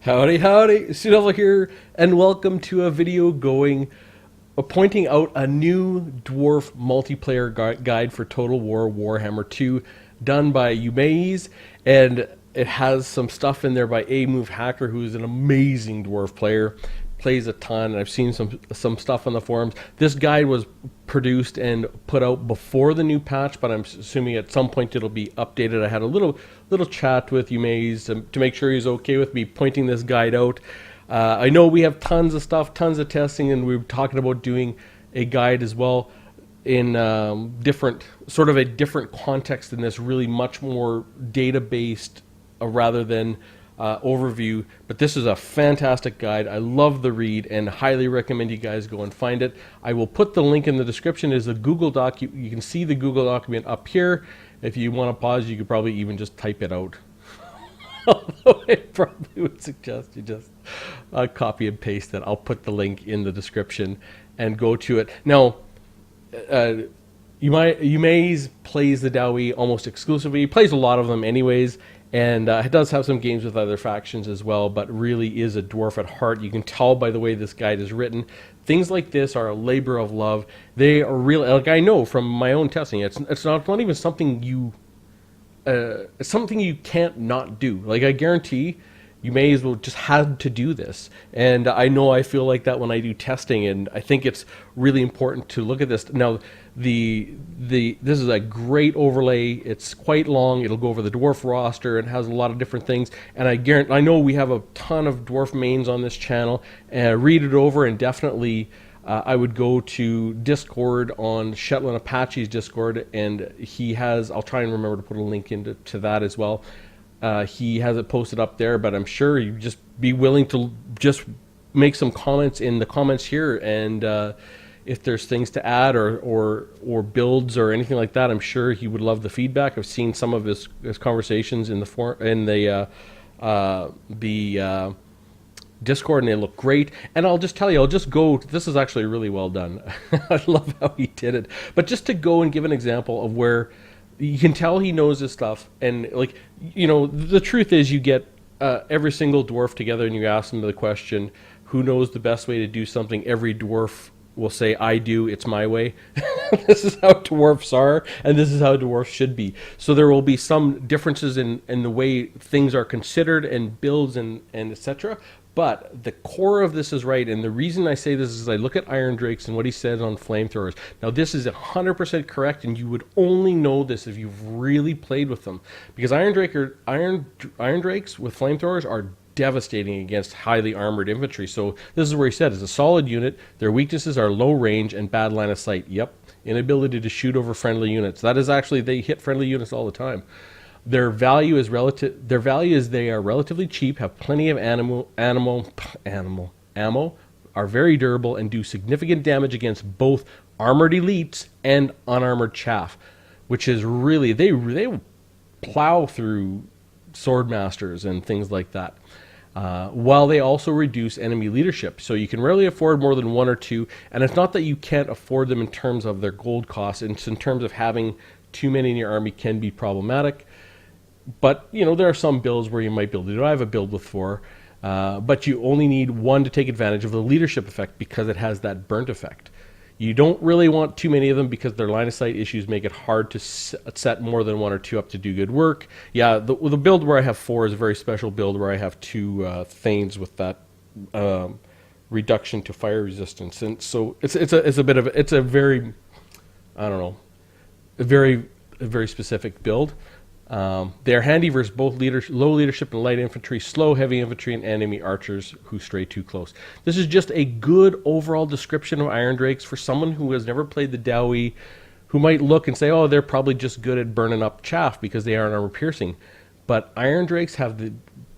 Howdy, howdy, Sudevil here, and welcome to a video pointing out a new Dwarf Multiplayer guide for Total War Warhammer 2 done by eumaies, and it has some stuff in there by A-Move Hacker, who is an amazing Dwarf player, plays a ton, and I've seen some stuff on the forums. This guide was produced and put out before the new patch, but I'm assuming at some point it'll be updated. I had a little chat with eumaies to make sure he's okay with me pointing this guide out. I know we have tons of stuff, tons of testing, and we're talking about doing a guide as well in a different context than this, really much more data-based rather than overview. But this is a fantastic guide. I love the read and highly recommend you guys go and find it. I will put the link in the description. Is a Google Doc. You can see the Google document up here. If you want to pause, you could probably even just type it out. Although I probably would suggest you just copy and paste it. I'll put the link in the description and go to it. Now, eumaies plays the Dawi almost exclusively. He plays a lot of them anyways, and it does have some games with other factions as well, but really is a dwarf at heart. You can tell by the way this guide is written. Things like this are a labor of love. They are real. Like, I know from my own testing, it's not even something it's something you can't not do. Like, I guarantee you may as well just have to do this. And I know I feel like that when I do testing, and I think it's really important to look at this. Now, this is a great overlay. It's quite long. It'll go over the dwarf roster. It has a lot of different things. And I know we have a ton of dwarf mains on this channel. Read it over, and definitely I would go to Discord on Shetland Apache's Discord, and he has, I'll try and remember to put a link into that as well. He has it posted up there, but I'm sure you just be willing to just make some comments in the comments here, and if there's things to add or builds or anything like that, I'm sure he would love the feedback. I've seen some of his conversations in the Discord, and they look great. And I'll just tell you, this is actually really well done. I love how he did it. But just to go and give an example of where you can tell he knows his stuff, and like, you know, the truth is, you get every single dwarf together and you ask them the question, who knows the best way to do something? Every dwarf will say, I do, it's my way. This is how dwarfs are, and this is how dwarfs should be. So there will be some differences in the way things are considered and builds and etc. But the core of this is right, and the reason I say this is I look at Iron Drakes and what he said on flamethrowers. Now, this is 100% correct, and you would only know this if you've really played with them, because Iron Drakes with flamethrowers are devastating against highly armored infantry. So this is where he said it's a solid unit. Their weaknesses are low range and bad line of sight. Yep, inability to shoot over friendly units. That is actually, they hit friendly units all the time. Their value is they are relatively cheap, have plenty of ammo, are very durable, and do significant damage against both armored elites and unarmored chaff, which is really, they will plow through swordmasters and things like that. While they also reduce enemy leadership, so you can rarely afford more than one or two, and it's not that you can't afford them in terms of their gold costs, it's in terms of having too many in your army can be problematic. But, you know, there are some builds where you might be able to do it. I have a build with 4, but you only need 1 to take advantage of the leadership effect, because it has that burnt effect. You don't really want too many of them, because their line of sight issues make it hard to set more than 1 or 2 up to do good work. Yeah, the build where I have 4 is a very special build where I have 2 Thanes with that reduction to fire resistance, and so it's a very, I don't know, a very specific build. They are handy versus both low leadership and light infantry, slow heavy infantry, and enemy archers who stray too close. This is just a good overall description of Iron Drakes for someone who has never played the Dawi, who might look and say, oh, they're probably just good at burning up chaff because they aren't armor piercing. But Iron Drakes have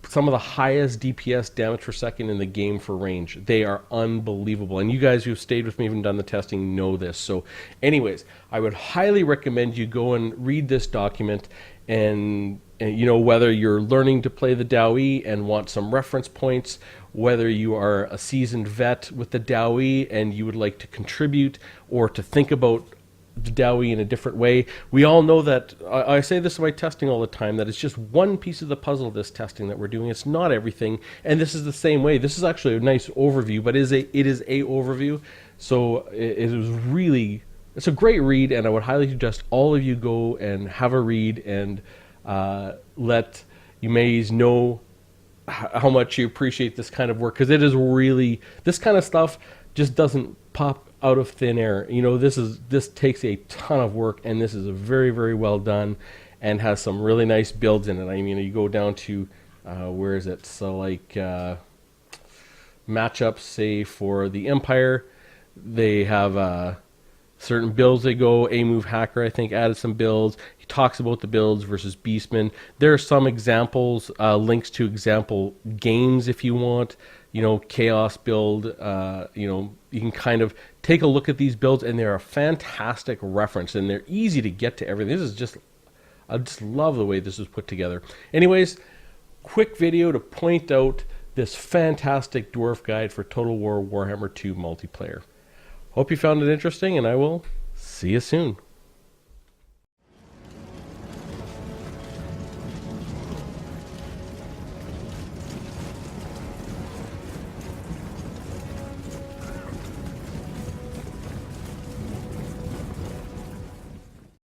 some of the highest DPS, damage per second, in the game for range. They are unbelievable, and you guys who've stayed with me and done the testing know this. So anyways, I would highly recommend you go and read this document, and you know, whether you're learning to play the Dawi and want some reference points, whether you are a seasoned vet with the Dawi and you would like to contribute or to think about the Dawi in a different way. We all know that, I say this in my testing all the time, that it's just one piece of the puzzle, this testing that we're doing. It's not everything, and this is the same way. This is actually a nice overview, but it is a overview. So it was really, it's a great read, and I would highly suggest all of you go and have a read and let eumaies know how much you appreciate this kind of work, because it is really, this kind of stuff just doesn't pop out of thin air. You know, this takes a ton of work, and this is a very, very well done and has some really nice builds in it. I mean, you go down to where is it? So like matchups, say for the Empire, they have certain builds they go. A Move Hacker, I think, added some builds. He talks about the builds versus Beastman. There are some examples, links to example games if you want. You know, Chaos build. You know, you can kind of take a look at these builds, and they're a fantastic reference, and they're easy to get to everything. This is just, I just love the way this is put together. Anyways, quick video to point out this fantastic dwarf guide for Total War Warhammer 2 multiplayer. Hope you found it interesting, and I will see you soon.